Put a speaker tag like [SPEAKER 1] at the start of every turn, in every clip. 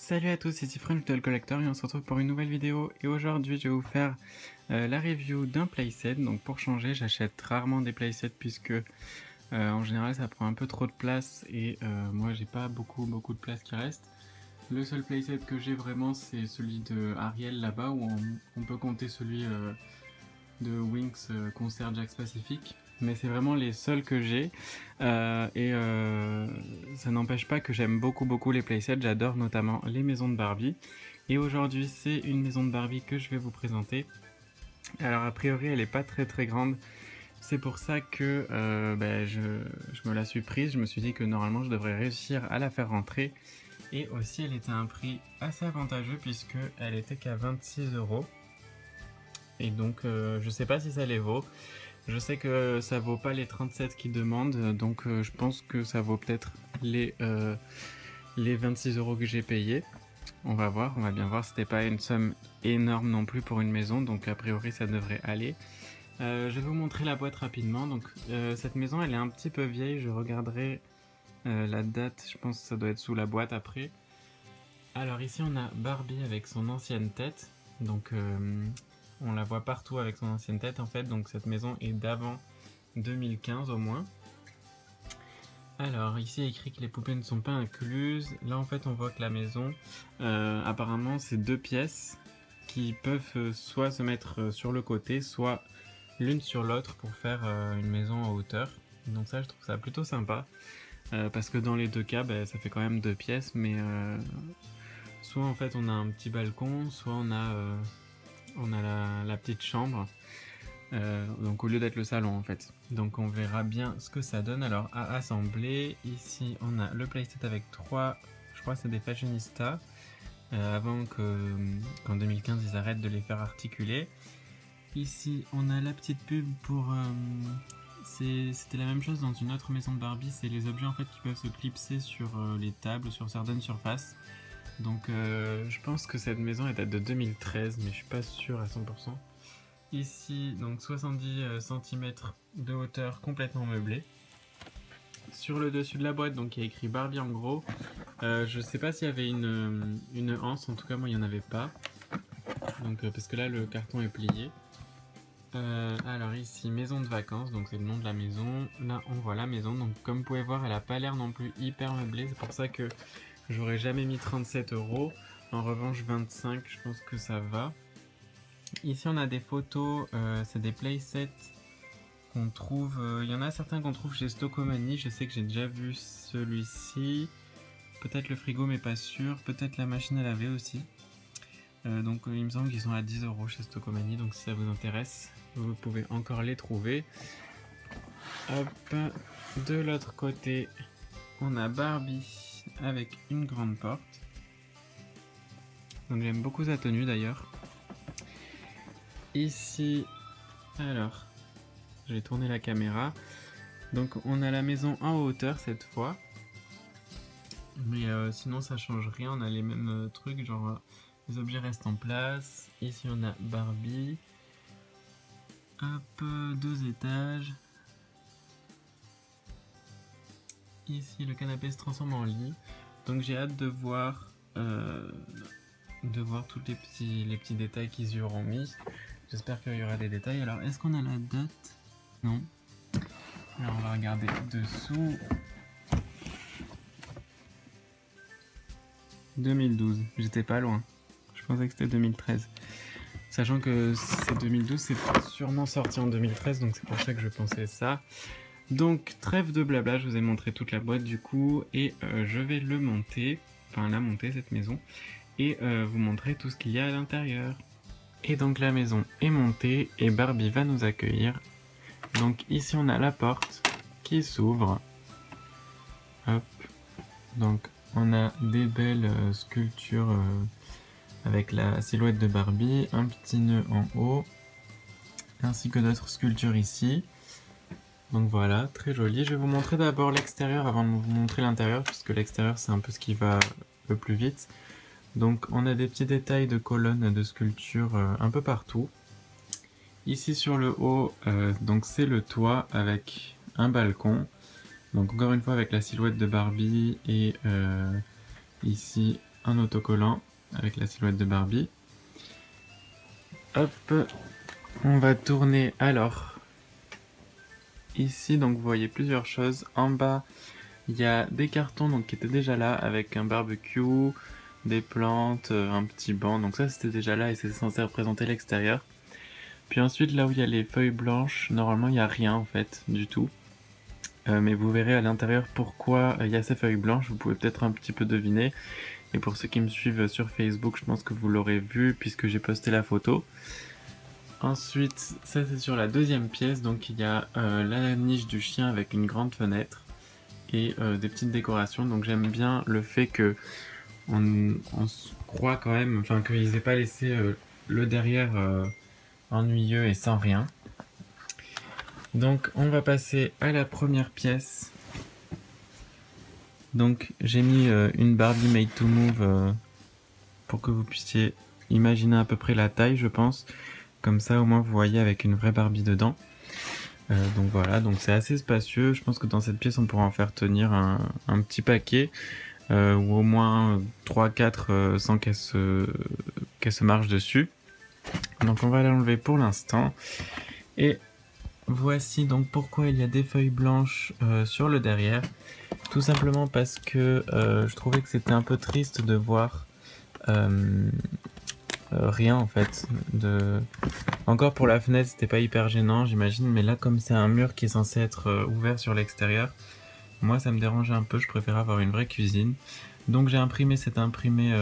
[SPEAKER 1] Salut à tous, ici French Doll Collector et on se retrouve pour une nouvelle vidéo. Et aujourd'hui je vais vous faire la review d'un playset. Donc pour changer, j'achète rarement des playsets puisque en général ça prend un peu trop de place et moi j'ai pas beaucoup de place qui reste. Le seul playset que j'ai vraiment c'est celui de Ariel là-bas où on peut compter celui de Winx Concert Jack's Pacific. Mais c'est vraiment les seuls que j'ai ça n'empêche pas que j'aime beaucoup les playsets, j'adore notamment les maisons de Barbie et aujourd'hui c'est une maison de Barbie que je vais vous présenter. Alors a priori elle est pas très grande, c'est pour ça que je me la suis prise, je me suis dit que normalement je devrais réussir à la faire rentrer et aussi elle était à un prix assez avantageux puisque elle était qu'à 26 € et donc je sais pas si ça les vaut. Je sais que ça vaut pas les 37 qu'ils demandent, donc je pense que ça vaut peut-être les 26 € que j'ai payé. On va voir, on va bien voir, c'était pas une somme énorme non plus pour une maison, donc a priori ça devrait aller. Je vais vous montrer la boîte rapidement. Donc cette maison elle est un petit peu vieille, je regarderai la date, je pense que ça doit être sous la boîte après. Alors ici on a Barbie avec son ancienne tête, donc on la voit partout avec son ancienne tête en fait, donc cette maison est d'avant 2015 au moins. Alors ici écrit que les poupées ne sont pas incluses. Là en fait on voit que la maison apparemment c'est deux pièces qui peuvent soit se mettre sur le côté, soit l'une sur l'autre pour faire une maison en hauteur. Donc ça je trouve ça plutôt sympa parce que dans les deux cas ça fait quand même deux pièces, mais soit en fait on a un petit balcon, soit on a la petite chambre, donc au lieu d'être le salon en fait. Donc on verra bien ce que ça donne. Alors à assembler, ici on a le playset avec trois, je crois que c'est des fashionistas, avant qu'en 2015 ils arrêtent de les faire articuler. Ici on a la petite pub pour... c'était la même chose dans une autre maison de Barbie, c'est les objets en fait qui peuvent se clipser sur les tables, sur certaines surfaces. Donc je pense que cette maison elle date de 2013, mais je suis pas sûr à 100%. Ici donc 70 cm de hauteur, complètement meublé. Sur le dessus de la boîte donc il y a écrit Barbie en gros. Je sais pas s'il y avait une anse, en tout cas moi il n'y en avait pas. Donc parce que là le carton est plié. Alors ici maison de vacances, donc c'est le nom de la maison. Là on voit la maison, donc comme vous pouvez voir elle a pas l'air non plus hyper meublée, c'est pour ça que j'aurais jamais mis 37 €. En revanche 25, je pense que ça va. Ici on a des photos, c'est des playsets qu'on trouve, il y en a certains qu'on trouve chez Stockomanie, je sais que j'ai déjà vu celui-ci. Peut-être le frigo mais pas sûr, peut-être la machine à laver aussi. Donc il me semble qu'ils sont à 10 € chez Stockomanie, donc si ça vous intéresse, vous pouvez encore les trouver. Hop, de l'autre côté, on a Barbie avec une grande porte. Donc j'aime beaucoup sa tenue d'ailleurs. Ici, alors, je vais tourner la caméra. Donc on a la maison en hauteur cette fois. Mais sinon ça change rien, on a les mêmes trucs, genre les objets restent en place. Ici on a Barbie. Hop, 2 étages. Ici le canapé se transforme en lit. Donc j'ai hâte de voir tous les petits détails qu'ils y auront mis. J'espère qu'il y aura des détails. Alors est-ce qu'on a la date? Non. Alors on va regarder dessous. 2012, j'étais pas loin. Je pensais que c'était 2013. Sachant que c'est 2012, c'est sûrement sorti en 2013, donc c'est pour ça que je pensais ça. Donc trêve de blabla, je vous ai montré toute la boîte du coup, et je vais la monter cette maison, et vous montrer tout ce qu'il y a à l'intérieur. Et donc la maison est montée, et Barbie va nous accueillir. Donc ici on a la porte qui s'ouvre. Hop, donc on a des belles sculptures avec la silhouette de Barbie, un petit nœud en haut, ainsi que d'autres sculptures ici. Donc voilà, très joli. Je vais vous montrer d'abord l'extérieur avant de vous montrer l'intérieur, puisque l'extérieur c'est un peu ce qui va le plus vite. Donc on a des petits détails de colonnes de sculptures un peu partout. Ici sur le haut, donc c'est le toit avec un balcon. Donc encore une fois avec la silhouette de Barbie et ici un autocollant avec la silhouette de Barbie. Hop, on va tourner alors. Ici, donc vous voyez plusieurs choses. En bas, il y a des cartons donc, qui étaient déjà là avec un barbecue, des plantes, un petit banc. Donc ça, c'était déjà là et c'est censé représenter l'extérieur. Puis ensuite, là où il y a les feuilles blanches, normalement, il n'y a rien en fait, du tout. Mais vous verrez à l'intérieur pourquoi il y a ces feuilles blanches. Vous pouvez peut-être un petit peu deviner. Et pour ceux qui me suivent sur Facebook, je pense que vous l'aurez vu puisque j'ai posté la photo. Ensuite, ça c'est sur la deuxième pièce. Donc il y a la niche du chien avec une grande fenêtre et des petites décorations. Donc j'aime bien le fait que on se croit quand même, enfin qu'ils n'aient pas laissé le derrière ennuyeux et sans rien. Donc on va passer à la première pièce. Donc j'ai mis une Barbie Made to Move pour que vous puissiez imaginer à peu près la taille, je pense. Comme ça au moins vous voyez avec une vraie Barbie dedans. Donc voilà, donc c'est assez spacieux. Je pense que dans cette pièce on pourra en faire tenir un petit paquet. Ou au moins 3-4 sans qu'elle se marche dessus. Donc on va l'enlever pour l'instant. Et voici donc pourquoi il y a des feuilles blanches sur le derrière. Tout simplement parce que je trouvais que c'était un peu triste de voir rien en fait. Encore pour la fenêtre c'était pas hyper gênant j'imagine, mais là comme c'est un mur qui est censé être ouvert sur l'extérieur, moi ça me dérangeait un peu, je préfère avoir une vraie cuisine. Donc j'ai imprimé cet imprimé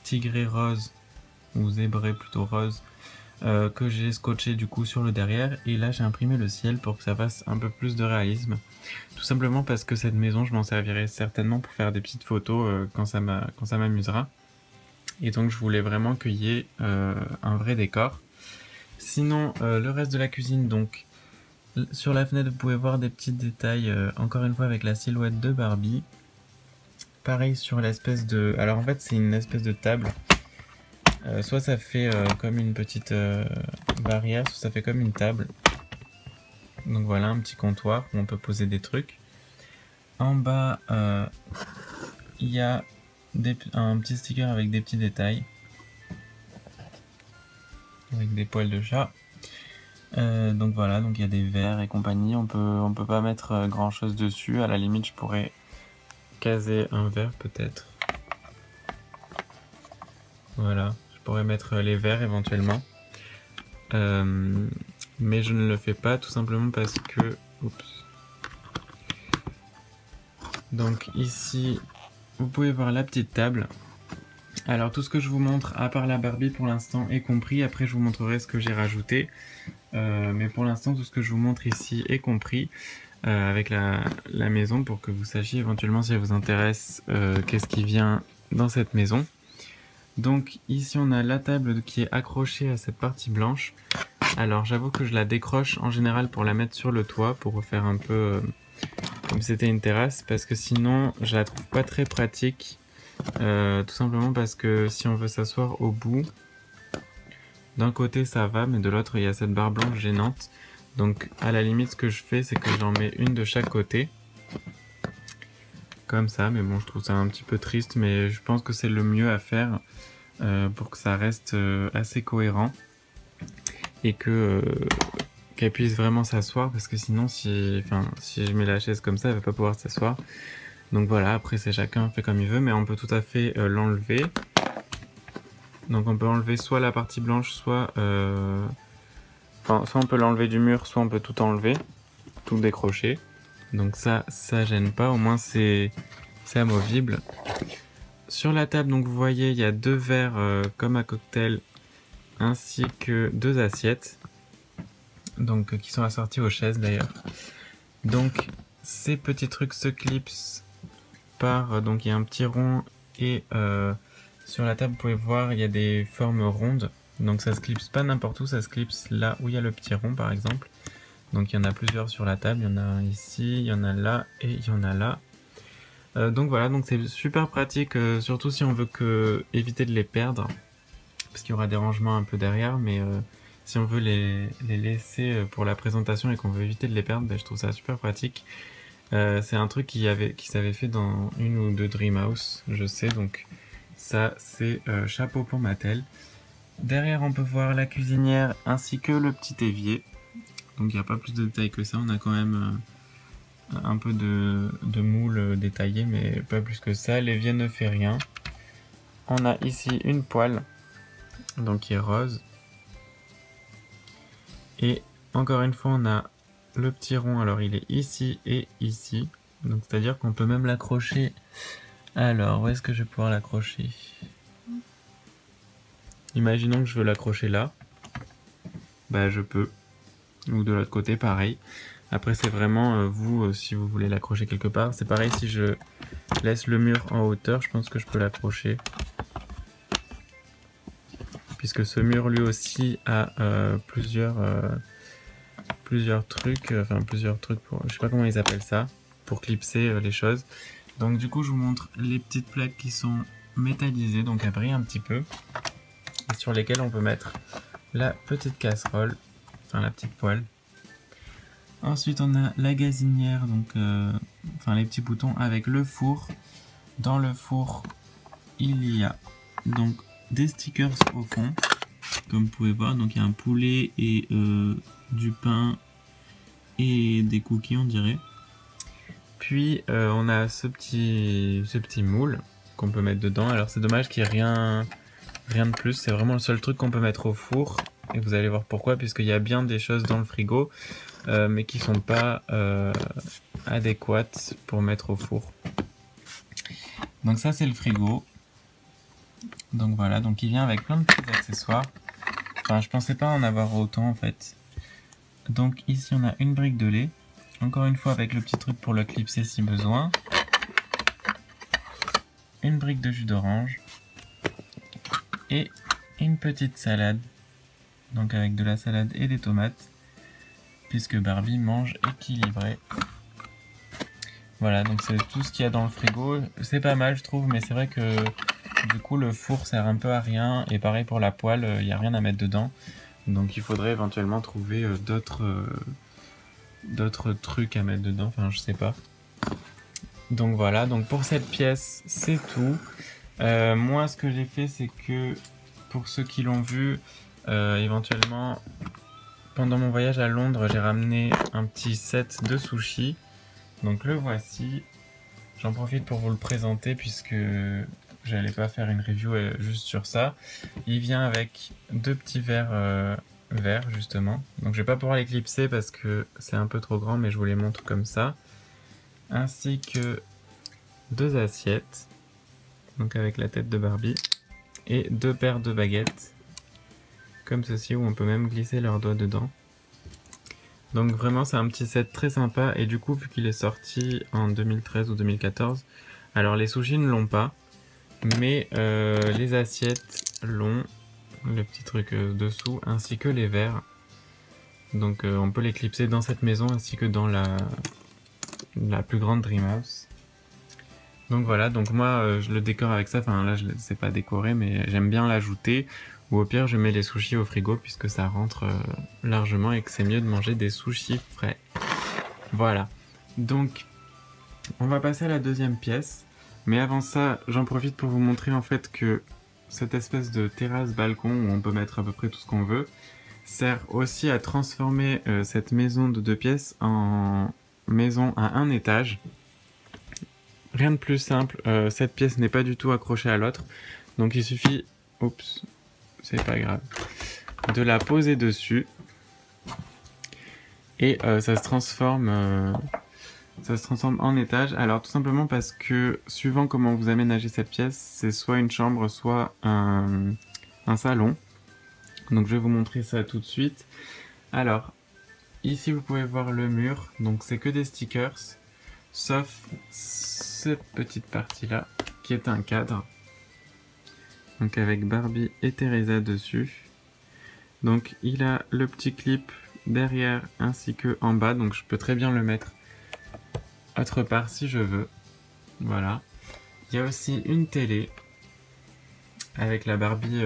[SPEAKER 1] tigré rose, ou zébré plutôt rose, que j'ai scotché du coup sur le derrière. Et là j'ai imprimé le ciel pour que ça fasse un peu plus de réalisme. Tout simplement parce que cette maison je m'en servirai certainement pour faire des petites photos quand ça m'amusera. Et donc je voulais vraiment qu'il y ait un vrai décor. Sinon le reste de la cuisine, donc sur la fenêtre vous pouvez voir des petits détails, encore une fois avec la silhouette de Barbie. Pareil sur l'espèce de... Alors en fait c'est une espèce de table. Soit ça fait comme une petite barrière, soit ça fait comme une table. Donc voilà un petit comptoir où on peut poser des trucs. En bas il y a un petit sticker avec des petits détails. Avec des poils de chat. Donc voilà, donc il y a des verres et compagnie. On peut pas mettre grand chose dessus. À la limite je pourrais caser un verre peut-être. Voilà, je pourrais mettre les verres éventuellement. Mais je ne le fais pas tout simplement parce que... Oups. Donc ici, vous pouvez voir la petite table. Alors tout ce que je vous montre, à part la Barbie pour l'instant, est compris. Après je vous montrerai ce que j'ai rajouté. Mais pour l'instant, tout ce que je vous montre ici est compris. Avec la maison pour que vous sachiez éventuellement si elle vous intéresse qu'est-ce qui vient dans cette maison. Donc ici on a la table qui est accrochée à cette partie blanche. Alors j'avoue que je la décroche en général pour la mettre sur le toit pour faire un peu comme si c'était une terrasse, parce que sinon je la trouve pas très pratique. Tout simplement parce que si on veut s'asseoir au bout, d'un côté ça va, mais de l'autre il y a cette barre blanche gênante. Donc à la limite ce que je fais c'est que j'en mets une de chaque côté. Comme ça, mais bon je trouve ça un petit peu triste, mais je pense que c'est le mieux à faire pour que ça reste assez cohérent. Et qu'elle puisse vraiment s'asseoir, parce que sinon si je mets la chaise comme ça elle va pas pouvoir s'asseoir. Donc voilà, après c'est chacun fait comme il veut, mais on peut tout à fait l'enlever. Donc on peut enlever soit la partie blanche, soit on peut l'enlever du mur, soit on peut tout enlever, tout décrocher. Donc ça gêne pas, au moins c'est amovible. Sur la table, donc vous voyez, il y a deux verres comme à cocktail, ainsi que deux assiettes, donc qui sont assorties aux chaises d'ailleurs. Donc ces petits trucs se clipsent par, donc il y a un petit rond et sur la table vous pouvez voir il y a des formes rondes. Donc ça se clipse pas n'importe où, ça se clipse là où il y a le petit rond par exemple. Donc il y en a plusieurs sur la table, il y en a un ici, il y en a là et il y en a là. Donc voilà, donc c'est super pratique, surtout si on veut éviter de les perdre, parce qu'il y aura des rangements un peu derrière, mais si on veut les laisser pour la présentation et qu'on veut éviter de les perdre, ben, je trouve ça super pratique. C'est un truc qui s'avait fait dans une ou deux Dreamhouse, je sais, donc ça c'est chapeau pour Mattel. Derrière on peut voir la cuisinière ainsi que le petit évier. Donc il n'y a pas plus de détails que ça, on a quand même un peu de moule détaillé, mais pas plus que ça. L'évier ne fait rien. On a ici une poêle, donc qui est rose. Et encore une fois on a le petit rond, alors il est ici et ici. Donc c'est à dire qu'on peut même l'accrocher. Alors où est-ce que je vais pouvoir l'accrocher? Imaginons que je veux l'accrocher là. Bah je peux. Ou de l'autre côté pareil. Après c'est vraiment vous si vous voulez l'accrocher quelque part. C'est pareil si je laisse le mur en hauteur, je pense que je peux l'accrocher. Puisque ce mur lui aussi a plusieurs trucs, pour, je sais pas comment ils appellent ça, pour clipser les choses. Donc du coup je vous montre les petites plaques qui sont métallisées, donc elles brillent un petit peu, et sur lesquelles on peut mettre la petite casserole, enfin la petite poêle. Ensuite on a la gazinière, donc enfin les petits boutons avec le four. Dans le four il y a donc des stickers au fond, comme vous pouvez voir. Donc il y a un poulet et du pain et des cookies on dirait. Puis on a ce petit moule qu'on peut mettre dedans. Alors c'est dommage qu'il n'y ait rien de plus, c'est vraiment le seul truc qu'on peut mettre au four. Et vous allez voir pourquoi, puisqu'il y a bien des choses dans le frigo, mais qui sont pas adéquates pour mettre au four. Donc ça c'est le frigo. Donc voilà, donc il vient avec plein de petits accessoires. Enfin je pensais pas en avoir autant en fait. Donc ici on a une brique de lait. Encore une fois avec le petit truc pour le clipser si besoin. Une brique de jus d'orange. Et une petite salade. Donc avec de la salade et des tomates. Puisque Barbie mange équilibré. Voilà, donc c'est tout ce qu'il y a dans le frigo. C'est pas mal je trouve, mais c'est vrai que du coup le four sert un peu à rien. Et pareil pour la poêle, il n'y a rien à mettre dedans. Donc il faudrait éventuellement trouver d'autres trucs à mettre dedans, enfin je sais pas. Donc voilà, donc pour cette pièce c'est tout. Moi ce que j'ai fait c'est que pour ceux qui l'ont vu, éventuellement pendant mon voyage à Londres j'ai ramené un petit set de sushis. Donc le voici. J'en profite pour vous le présenter puisque j'allais pas faire une review juste sur ça. Il vient avec deux petits verres verts justement. Donc je vais pas pouvoir les clipser parce que c'est un peu trop grand, mais je vous les montre comme ça. Ainsi que deux assiettes, donc avec la tête de Barbie, et deux paires de baguettes, comme ceci, où on peut même glisser leurs doigts dedans. Donc vraiment c'est un petit set très sympa, et du coup vu qu'il est sorti en 2013 ou 2014, alors les sushis ne l'ont pas, mais les assiettes l'ont, le petit truc dessous, ainsi que les verres. Donc on peut les clipser dans cette maison ainsi que dans la plus grande Dreamhouse. Donc voilà, donc moi je le décore avec ça, enfin là je ne sais pas décorer, mais j'aime bien l'ajouter. Ou au pire je mets les sushis au frigo puisque ça rentre largement et que c'est mieux de manger des sushis frais. Voilà, donc on va passer à la deuxième pièce. Mais avant ça, j'en profite pour vous montrer en fait que cette espèce de terrasse balcon où on peut mettre à peu près tout ce qu'on veut sert aussi à transformer cette maison de 2 pièces en maison à 1 étage. Rien de plus simple, cette pièce n'est pas du tout accrochée à l'autre, donc il suffit, oups, c'est pas grave, de la poser dessus et ça se transforme en étage. Alors tout simplement parce que suivant comment vous aménagez cette pièce, c'est soit une chambre, soit un salon. Donc je vais vous montrer ça tout de suite. Alors ici vous pouvez voir le mur, donc c'est que des stickers, sauf cette petite partie là qui est un cadre, donc avec Barbie et Teresa dessus. Donc il a le petit clip derrière ainsi que en bas, donc je peux très bien le mettre autre part si je veux. Voilà, il y a aussi une télé avec la Barbie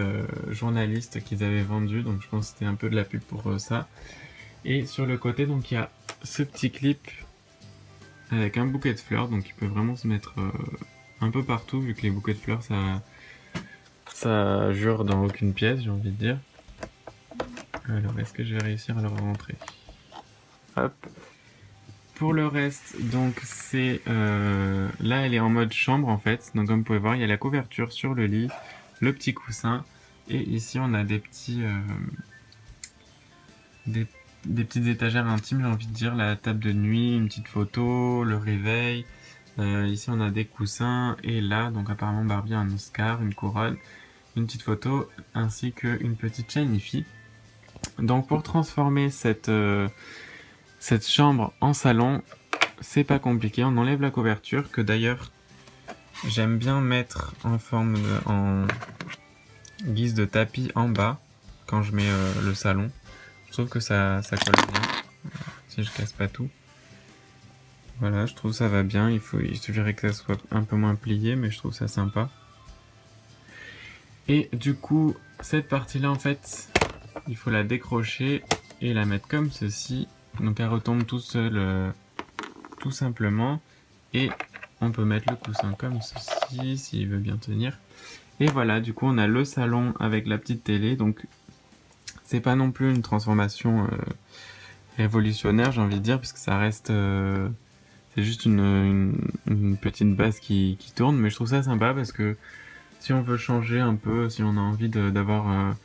[SPEAKER 1] journaliste qu'ils avaient vendue, donc je pense que c'était un peu de la pub pour ça. Et sur le côté, donc il y a ce petit clip avec un bouquet de fleurs, donc il peut vraiment se mettre un peu partout vu que les bouquets de fleurs ça jure dans aucune pièce, j'ai envie de dire. Alors est-ce que je vais réussir à le rentrer? Hop. Pour le reste, donc c'est là elle est en mode chambre en fait, donc comme vous pouvez voir il y a la couverture sur le lit, le petit coussin, et ici on a des petits des petites étagères intimes, j'ai envie de dire, la table de nuit, une petite photo, le réveil, ici on a des coussins, et là donc apparemment Barbie a un Oscar, une couronne, une petite photo, ainsi qu'une petite chaîne IFI. Donc pour transformer cette chambre en salon, c'est pas compliqué, on enlève la couverture, que d'ailleurs j'aime bien mettre en guise de tapis en bas quand je mets le salon. Je trouve que ça colle bien, si je casse pas tout. Voilà, je trouve ça va bien, il suffirait que ça soit un peu moins plié, mais je trouve ça sympa. Et du coup, cette partie-là, en fait, il faut la décrocher et la mettre comme ceci. Donc elle retombe tout seul, tout simplement. Et on peut mettre le coussin comme ceci, s'il veut bien tenir. Et voilà, du coup on a le salon avec la petite télé. Donc c'est pas non plus une transformation révolutionnaire, j'ai envie de dire, puisque ça reste... c'est juste une petite base qui tourne. Mais je trouve ça sympa parce que si on veut changer un peu, si on a envie d'avoir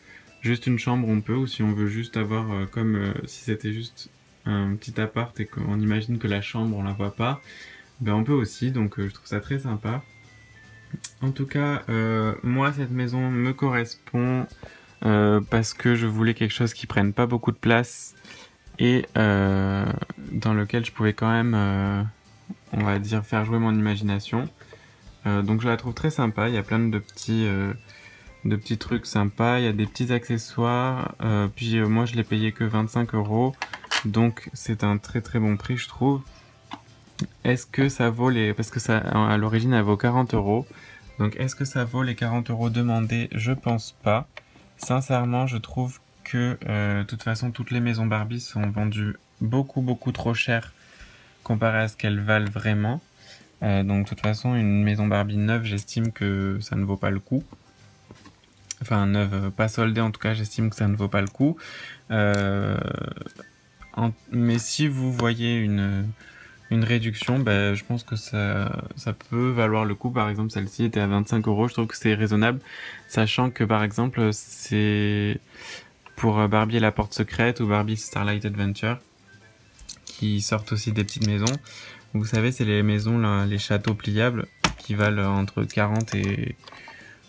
[SPEAKER 1] juste une chambre, on peut. Ou si on veut juste avoir comme si c'était juste un petit appart et qu'on imagine que la chambre on la voit pas, ben on peut aussi, donc je trouve ça très sympa. En tout cas, moi cette maison me correspond parce que je voulais quelque chose qui prenne pas beaucoup de place et dans lequel je pouvais quand même, on va dire, faire jouer mon imagination. Donc je la trouve très sympa, il y a plein de petits trucs sympas, il y a des petits accessoires, puis moi je l'ai payé que 25 €, donc c'est un très très bon prix je trouve. Est-ce que ça vaut les... parce que ça à l'origine elle vaut 40 €, donc est-ce que ça vaut les 40 € demandés? Je pense pas. Sincèrement je trouve que de toute façon toutes les maisons Barbie sont vendues beaucoup trop cher comparé à ce qu'elles valent vraiment. Donc de toute façon une maison Barbie neuve j'estime que ça ne vaut pas le coup. Enfin neuve, pas soldée en tout cas, j'estime que ça ne vaut pas le coup. Mais si vous voyez une réduction, ben, je pense que ça peut valoir le coup. Par exemple celle-ci était à 25 €, je trouve que c'est raisonnable. Sachant que par exemple c'est pour Barbie et la porte secrète ou Barbie Starlight Adventure qui sortent aussi des petites maisons. Vous savez, c'est les maisons, là, les châteaux pliables qui valent entre 40 et...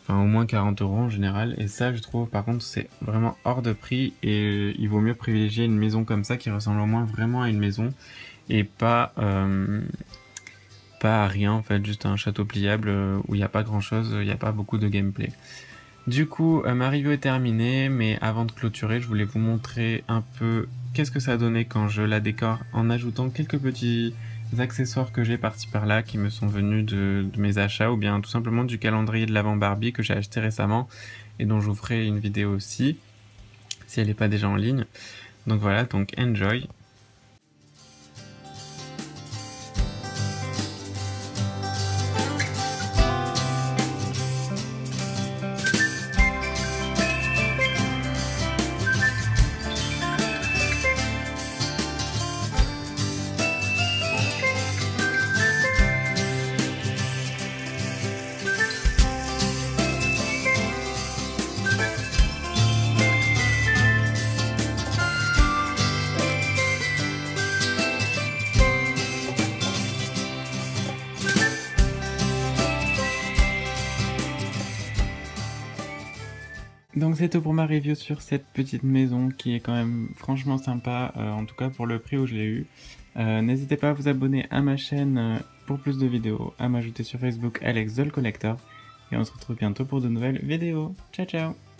[SPEAKER 1] enfin au moins 40 € en général. Et ça, je trouve, par contre, c'est vraiment hors de prix. Et il vaut mieux privilégier une maison comme ça qui ressemble au moins vraiment à une maison. Et pas à rien, en fait, juste un château pliable où il n'y a pas grand chose, il n'y a pas beaucoup de gameplay. Du coup, ma review est terminée, mais avant de clôturer, je voulais vous montrer un peu qu'est-ce que ça donnait quand je la décore en ajoutant quelques petits accessoires que j'ai par-ci par-là qui me sont venus de mes achats ou bien tout simplement du calendrier de l'Avent Barbie que j'ai acheté récemment et dont je vous ferai une vidéo aussi si elle n'est pas déjà en ligne. Donc voilà, donc enjoy! Donc c'est tout pour ma review sur cette petite maison qui est quand même franchement sympa, en tout cas pour le prix où je l'ai eu. N'hésitez pas à vous abonner à ma chaîne pour plus de vidéos, à m'ajouter sur Facebook Alex The Collector, et on se retrouve bientôt pour de nouvelles vidéos. Ciao ciao!